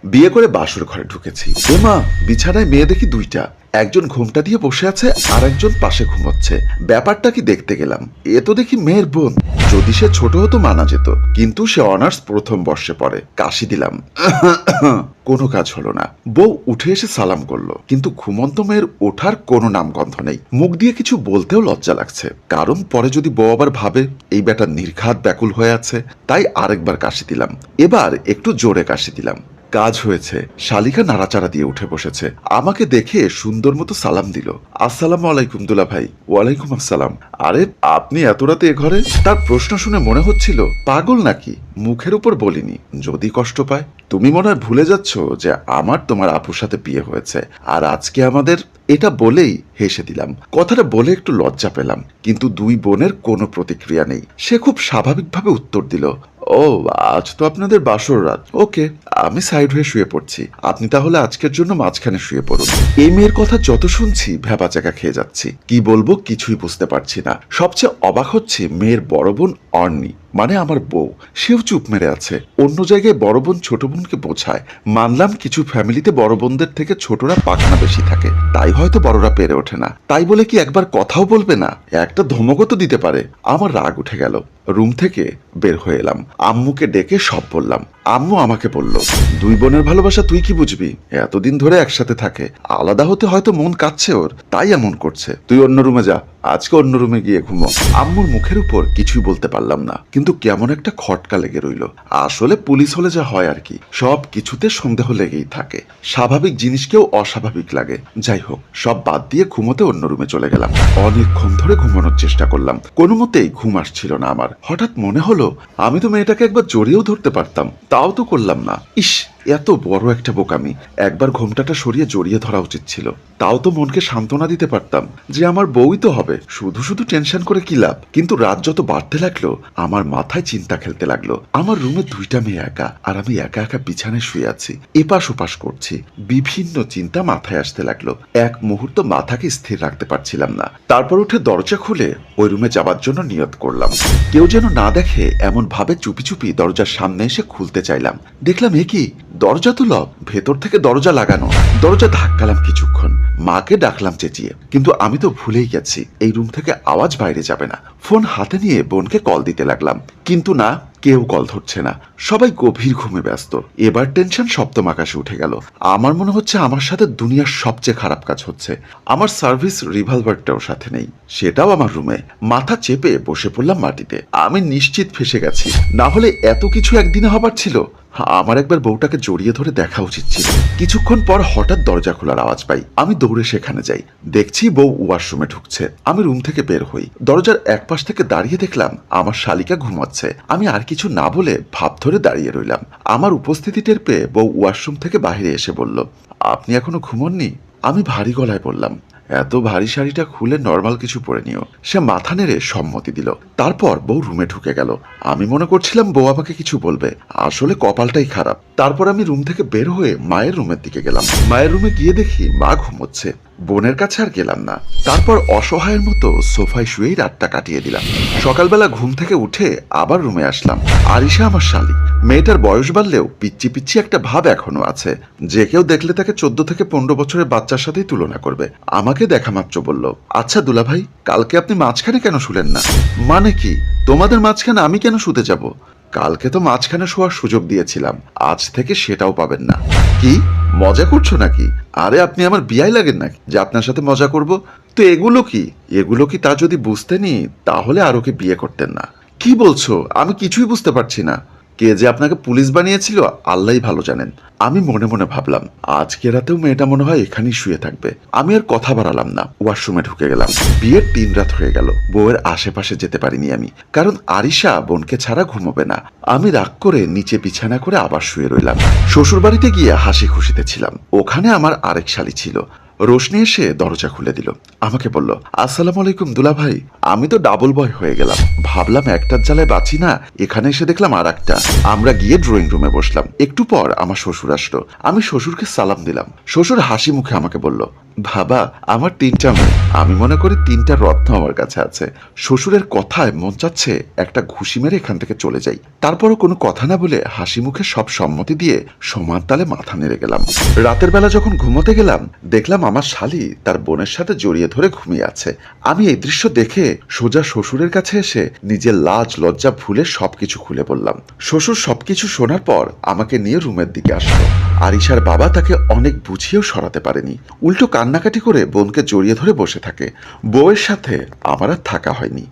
বিয়ে করে বাসর ঘরে ঢুকেছি। এ মা, বিছানায় মেয়ে দেখি দুইটা, একজন ঘুমটা দিয়ে বসে আছে আর একজন পাশে ঘুমোচ্ছে। ব্যাপারটা কি দেখতে গেলাম, এ তো দেখি মেয়ের বোন। যদি সে ছোট হতো মানা যেত, কিন্তু সে অনার্স প্রথম বর্ষে পড়ে। কাশি দিলাম, কোনো কাজ হলো না। বউ উঠে এসে সালাম করলো, কিন্তু ঘুমন্ত মেয়ের ওঠার কোনো নামগন্ধ নেই। মুখ দিয়ে কিছু বলতেও লজ্জা লাগছে, কারণ পরে যদি বউ আবার ভাবে এই বেটা নির্ঘাত ব্যাকুল হয়ে আছে। তাই আরেকবার কাশি দিলাম, এবার একটু জোরে কাশি দিলাম। কাজ হয়েছে। শালিকা নাড়াচাড়া দিয়ে উঠে বসেছে, আমাকে দেখে সুন্দর মতো সালাম দিল। আসসালামু আলাইকুম দুলা ভাই। ওয়ালাইকুম আসসালাম। আরে আপনি এত রাতে এ ঘরে? তার প্রশ্ন শুনে মনে হচ্ছিল পাগল নাকি। মুখের উপর বলিনি, যদি কষ্ট পায়। তুমি মনে হয় ভুলে যাচ্ছ যে আমার তোমার আপুর সাথে বিয়ে হয়েছে, আর আজকে আমাদের। এটা বলেই হেসে দিলাম। কথাটা বলে একটু লজ্জা পেলাম, কিন্তু দুই বোনের কোনো প্রতিক্রিয়া নেই। সে খুব স্বাভাবিকভাবে উত্তর দিল, ও আজ তো আপনাদের বাসর রাত। ওকে, আমি সাইড হয়ে শুয়ে পড়ছি। আপনি তাহলে আজকের জন্য মাঝখানে শুয়ে পড়ুন। এই মেয়ের কথা যত শুনছি ভ্যাবাচাকা খেয়ে যাচ্ছি। কি বলবো কিছুই বুঝতে পারছি না। সবচেয়ে অবাক হচ্ছে মেয়ের বড় বোন অর্নি, মানে আমার বউ, সেও চুপ মেরে আছে। অন্য জায়গায় বড় বোন ছোট বোনকে বোঝায়। মানলাম কিছু ফ্যামিলিতে বড় বোনদের থেকে ছোটরা পাখনা বেশি থাকে, তাই হয়তো বড়রা পেরে ওঠে না। তাই বলে কি একবার কথাও বলবে না? একটা ধমকও তো দিতে পারে। আমার রাগ উঠে গেল। রুম থেকে বের হয়ে এলাম, আম্মুকে ডেকে সব বললাম। আম্মু আমাকে বলল, দুই বোনের ভালোবাসা তুই কি বুঝবি? এতদিন ধরে একসাথে থাকে, আলাদা হতে হয়তো মন কাচ্ছে ওর, তাই এমন করছে। তুই অন্য রুমে যা, আজকে অন্য রুমে গিয়ে ঘুমো। আম্মুর মুখের উপর কিছুই বলতে পারলাম না, কিন্তু কেমন একটা খটকা লেগে রইল। আসলে পুলিশ হলে যা হয় আর কি, সব কিছুতে সন্দেহ লেগেই থাকে। স্বাভাবিক জিনিসকেও অস্বাভাবিক লাগে। যাই হোক, সব বাদ দিয়ে ঘুমোতে অন্য রুমে চলে গেলাম। অনেকক্ষণ ধরে ঘুমানোর চেষ্টা করলাম, কোনো মতেই ঘুম আসছিল না আমার। হঠাৎ মনে হলো আমি তো মেয়েটাকে একবার জড়িয়েও ধরতে পারতাম, তাও তো করলাম না। ইস, এত বড় একটা বোকামি। একবার ঘোমটাটা সরিয়ে জড়িয়ে ধরা উচিত ছিল। তাও তো মনকে সান্ত্বনা দিতে পারতাম যে আমার বউই তো হবে, শুধু শুধু টেনশন করে কি লাভ। কিন্তু রাত যত বাড়তে লাগলো আমার মাথায় চিন্তা খেলতে লাগলো। আমার রুমে দুইটা মেয়ে একা, আর আমি একা একা বিছানায় শুয়ে আছি, এপাশ ওপাশ করছি। বিভিন্ন চিন্তা মাথায় আসতে লাগলো। এক মুহূর্ত মাথাকে স্থির রাখতে পারছিলাম না। তারপর উঠে দরজা খুলে ওই রুমে যাবার জন্য নিয়ত করলাম। কেউ যেন না দেখে এমন ভাবে চুপি চুপি দরজার সামনে এসে খুলতে চাইলাম। দেখলাম এ কি, দরজা তো লক, ভেতর থেকে দরজা লাগানো। দরজা ধাক্কালাম কিছুক্ষণ, মাকে ডাকলাম চেঁচিয়ে, কিন্তু আমি তো ভুলেই গেছি এই রুম থেকে আওয়াজ বাইরে যাবে না। ফোন হাতে নিয়ে বোনকে কল দিতে লাগলাম, কিন্তু না, কেউ কল ধরছে না। সবাই গভীর ঘুমে ব্যস্ত। এবার টেনশন সপ্তম আকাশে উঠে গেল। আমার মনে হচ্ছে আমার সাথে দুনিয়ার সবচেয়ে খারাপ কাজ হচ্ছে। আমার সার্ভিস রিভলভারটাও সাথে নেই, সেটাও আমার রুমে। মাথা চেপে বসে পড়লাম মাটিতে। আমি নিশ্চিত ফেসে গেছি, না হলে এত কিছু একদিনে হবার ছিল। আমার একবার বউটাকে জড়িয়ে ধরে দেখা উচিত ছিল। কিছুক্ষণ পর হঠাৎ দরজা খোলার আওয়াজ পাই। আমি দৌড়ে সেখানে যাই, দেখছি বউ ওয়াশরুমে ঢুকছে। আমি রুম থেকে বের হই, দরজার এক পাশ থেকে দাঁড়িয়ে দেখলাম আমার শালিকা ঘুমাচ্ছে। আমি আর কিছু না বলে ভাব ধরে দাঁড়িয়ে রইলাম। আমার উপস্থিতি টের পেয়ে বউ ওয়াশরুম থেকে বাইরে এসে বলল, আপনি এখনো ঘুমোননি? আমি ভারী গলায় বললাম, এত ভারী শাড়িটা খুলে নর্মাল কিছু পরে নিও। সে মাথা নেড়ে সম্মতি দিল। তারপর বউ রুমে ঢুকে গেল। আমি মনে করছিলাম বউ আমাকে কিছু বলবে, আসলে কপালটাই খারাপ। তারপর আমি রুম থেকে বের হয়ে মায়ের রুমের দিকে গেলাম। মায়ের রুমে গিয়ে দেখি মা ঘুমোচ্ছে। বোনের কাছে আর গেলাম না। তারপর অসহায়ের মতো সোফায় শুয়েই রাতটা কাটিয়ে দিলাম। সকালবেলা ঘুম থেকে উঠে আবার রুমে আসলাম। আরিশা আমার শালী। মেয়েটার বয়স বাড়লেও পিচ্ছি পিচ্ছি একটা ভাব এখনো আছে। যে কেউ দেখলে তাকে 14 থেকে 15 বছরের বাচ্চার সাথেই তুলনা করবে। আমাকে দেখা মাত্র বলল, আচ্ছা দুলাভাই, কালকে আপনি মাঝখানে কেন শুলেন না? মানে কি, তোমাদের মাঝখানে আমি কেন শুতে যাব? কালকে তো মাঝখানে শোয়ার সুযোগ দিয়েছিলাম, আজ থেকে সেটাও পাবেন না। কি মজা করছো নাকি? আরে আপনি আমার বিয়াই লাগেন নাকি যে আপনার সাথে মজা করব? তো এগুলো কি তা যদি বুঝতেনি তাহলে আর ওকে বিয়ে করতেন না। কি বলছো? আমি কিছুই বুঝতে পারছি না। কে যে আপনাকে পুলিশ বানিয়েছিল আল্লাহই ভালো জানেন। আমি মনে মনে ভাবলাম আজকে রাতেও মেয়েটা মনে হয় এখানেই শুয়ে থাকবে। আমি আর কথা বাড়ালাম না, ওয়াশরুমে ঢুকে গেলাম। বিয়ের 3 রাত হয়ে গেল, বউয়ের আশেপাশে যেতে পারিনি আমি, কারণ আরিশা বোনকে ছাড়া ঘুমোবে না। আমি রাগ করে নিচে বিছানা করে আবার শুয়ে রইলাম। শ্বশুর বাড়িতে গিয়ে হাসি খুশিতে ছিলাম। ওখানে আমার আরেক শালী ছিল। রোশনি এসে দরজা খুলে দিল। আমাকে বলল, আসসালামু আলাইকুম দুলা ভাই। আমি তো ডাবল বয় হয়ে গেলাম। ভাবলাম একটার জ্বালায় বাঁচি না, এখানে এসে দেখলাম আর একটা। আমরা গিয়ে ড্রয়িং রুমে বসলাম। একটু পর আমার শ্বশুর আসলো। আমি শ্বশুরকে সালাম দিলাম। শ্বশুর হাসি মুখে আমাকে বলল, বাবা, আমার 3টা মেয়ে। আমি মনে করি 3টা রত্ন আমার কাছে আছে। শ্বশুরের কথায় মন চাচ্ছে একটা ঘুষি মেরে এখান থেকে চলে যাই। তারপরও কোনো কথা না বলে হাসি মুখে সব সম্মতি দিয়ে সমান তালে মাথা নেড়ে গেলাম। রাতের বেলা যখন ঘুমোতে গেলাম, দেখলাম আমার শালি তার বোনের সাথে জড়িয়ে ধরে ঘুমিয়ে আছে। আমি এই দৃশ্য দেখে সোজা শ্বশুরের কাছে এসে নিজের লাজ লজ্জা ভুলে সবকিছু খুলে বললাম। শ্বশুর সবকিছু শোনার পর আমাকে নিয়ে রুমের দিকে আসলো। আরিশার বাবা তাকে অনেক বুঝিয়েও সরাতে পারেনি, উল্টো কান্নাকাটি করে বোনকে জড়িয়ে ধরে বসে থাকে। বউয়ের সাথে আমার আর থাকা হয়নি।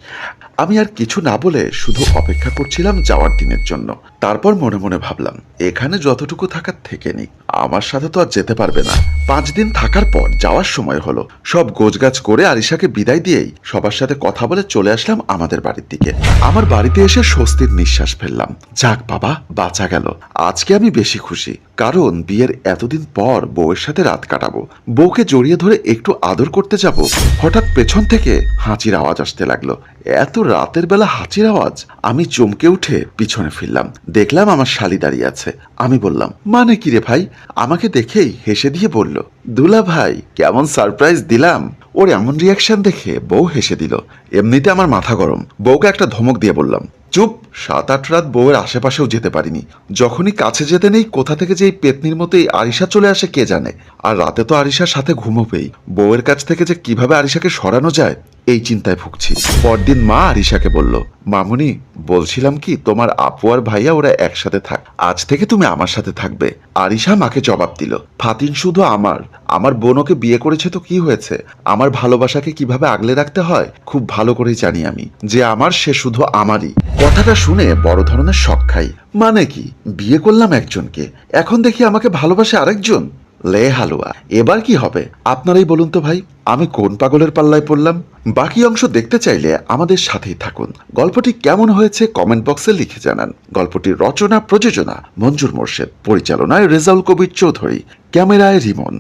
আমি আর কিছু না বলে শুধু অপেক্ষা করছিলাম যাওয়ার দিনের জন্য। তারপর মনে মনে ভাবলাম, এখানে যতটুকু থাকার থেকে নিক, আমার সাথে তো আর যেতে পারবে না। 5 দিন থাকার পর যাওয়ার সময় হলো। সব গোছগাছ করে আরিশাকে বিদায় দিয়েই সবার সাথে কথা বলে চলে আসলাম আমাদের বাড়ির দিকে। আমার বাড়িতে এসে স্বস্তির নিঃশ্বাস ফেললাম। যাক বাবা, বাঁচা গেল। আজকে আমি বেশি খুশি, কারণ বিয়ের এতদিন পর বউয়ের সাথে রাত কাটাবো। বউকে জড়িয়ে ধরে একটু আদর করতে যাব, হঠাৎ পেছন থেকে হাঁচির আওয়াজ আসতে লাগলো। এত রাতের বেলা হাঁচির আওয়াজ! আমি চমকে উঠে পিছনে ফিরলাম, দেখলাম আমার শালি দাঁড়িয়ে আছে। আমি বললাম, মানে কি রে ভাই? আমাকে দেখেই হেসে দিয়ে বলল, দুলা ভাই, কেমন সারপ্রাইজ দিলাম। ওর এমন রিয়াকশন দেখে বউ হেসে দিল। এমনিতে আমার মাথা গরম। বউকে একটা ধমক দিয়ে বললাম, চুপ। 7-8 রাত বউয়ের আশেপাশেও যেতে পারিনি। যখনই কাছে যেতে নেই, কোথা থেকে যে এই পেতনির মতো এই আরিশা চলে আসে কে জানে। আর রাতে তো আরিশার সাথে ঘুমোবেই। বউয়ের কাছ থেকে যে কিভাবে আরিশাকে সরানো যায় এই চিন্তায় ভুগছি। পরদিন মা আরিশাকে বলল, মামুনি, বলছিলাম কি, তোমার আপু আর ভাইয়া ওরা একসাথে থাক, আজ থেকে তুমি আমার সাথে থাকবে। আরিশা মাকে জবাব দিল, ফাতিন শুধু আমার বোন ওকে বিয়ে করেছে তো কি হয়েছে? আমার ভালোবাসাকে কিভাবে আগলে রাখতে হয় খুব ভালো করেই জানি আমি। যে আমার, সে শুধু আমারই। কথাটা শুনে বড় ধরনের শক খাই। মানে কি, বিয়ে করলাম একজনকে, এখন দেখি আমাকে ভালোবাসে আরেকজন? লে হালুয়া, এবার কি হবে আপনারাই বলুন তো ভাই। আমি কোন পাগলের পাল্লায় পড়লাম? বাকি অংশ দেখতে চাইলে আমাদের সাথেই থাকুন। গল্পটি কেমন হয়েছে কমেন্ট বক্সে লিখে জানান। গল্পটির রচনা প্রযোজনা মঞ্জুর মোর্শেদ, পরিচালনায় রেজাউল কবির চৌধুরী, ক্যামেরায় রিমন।